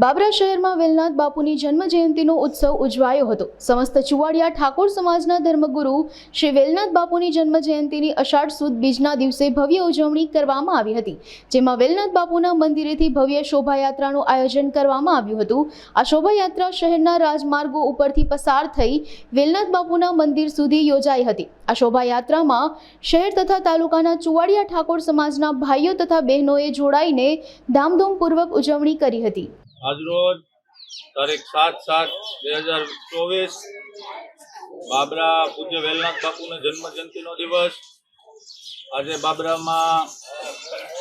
બાબરા શહેરમાં વેલનાથ બાપુની જન્મ જયંતિનો ઉત્સવ ઉજવાયો હતો। સમસ્ત ચુવાડિયા ઠાકોર સમાજના ધર્મગુરુ શ્રી વેલનાથ બાપુની જન્મ જયંતિની અષાઢ સુદ બીજના દિવસે ભવ્ય ઉજવણી કરવામાં આવી હતી, જેમાં વેલનાથ બાપુના મંદિરેથી ભવ્ય શોભાયાત્રાનું આયોજન કરવામાં આવ્યું હતું। આ શોભાયાત્રા શહેરના રાજમાર્ગો ઉપરથી પસાર થઈ વેલનાથ બાપુના મંદિર સુધી યોજાઈ હતી। આ શોભાયાત્રામાં શહેર તથા તાલુકાના ચુવાડિયા ઠાકોર સમાજના ભાઈઓ તથા બહેનોએ જોડાઈને ધામધૂમપૂર્વક ઉજવણી કરી હતી। આજરોજ તારીખ 7/7/2024 બાબરા પૂજ્ય વેલનાથ બાપુના જન્મ જયંતિનો દિવસ। આજે બાબરામાં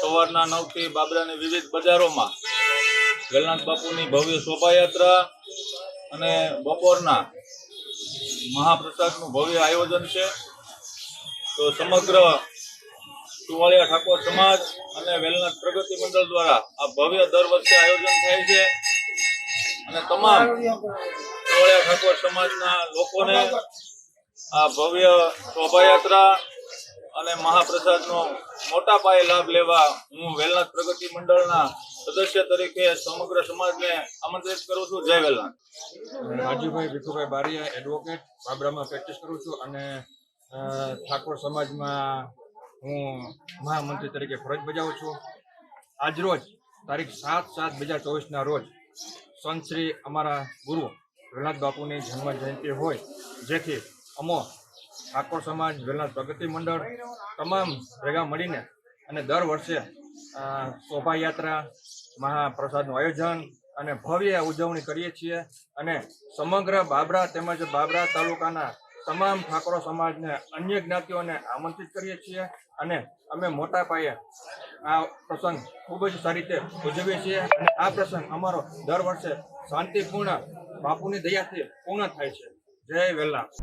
સવારના 9 થી બાબરાની વિવિધ બજારોમાં વેલનાથ બાપુની ભવ્ય શોભાયાત્રા અને બપોરના મહાપ્રસાદનું ભવ્ય આયોજન છે। તો સમગ્ર ચુવાડિયા ઠાકોર સમાજ અને વેલનાથ પ્રગતિ મંડળ દ્વારા આ ભવ્ય દર વર્ષે આયોજન થાય છે અને તમામ ચુવાડિયા ઠાકોર સમાજના લોકોને આ ભવ્ય શોભાયાત્રા અને મહાપ્રસાદનો મોટા પાયે લાભ લેવા હું વેલનાથ પ્રગતિ મંડળના સદસ્ય તરીકે સમગ્ર સમાજને આમંત્રિત કરું છું। જય વેલનાથ। રાજુભાઈ ભીખુભાઈ બારિયા, એડવોકેટ, બાબરામાં પ્રેક્ટિસ કરું છું અને ઠાકોર સમાજમાં હું મહામંત્રી તરીકે ફરજ બજાવું છું। આજરોજ તારીખ 7/7/2024ના રોજ સંત શ્રી અમારા ગુરુ વેલનાથ બાપુની જન્મ જયંતિ હોય, જેથી અમો ઠાકોર સમાજ, વેલનાથ પ્રગતિ મંડળ તમામ ભેગા મળીને અને દર વર્ષે શોભાયાત્રા, મહાપ્રસાદનું આયોજન અને ભવ્ય ઉજવણી કરીએ છીએ અને સમગ્ર બાબરા તેમજ બાબરા તાલુકાના તમામ ઠાકોર સમાજને, અન્ય જ્ઞાતિઓને આમંત્રિત કરીએ છીએ અને અમે મોટા પાયે આ પ્રસંગ ખૂબ જ સારી રીતે ઉજવીએ છીએ અને આ પ્રસંગ અમારો દર વર્ષે શાંતિપૂર્ણ બાપુની દયાથી પૂર્ણ થાય છે। જય વેલનાથ।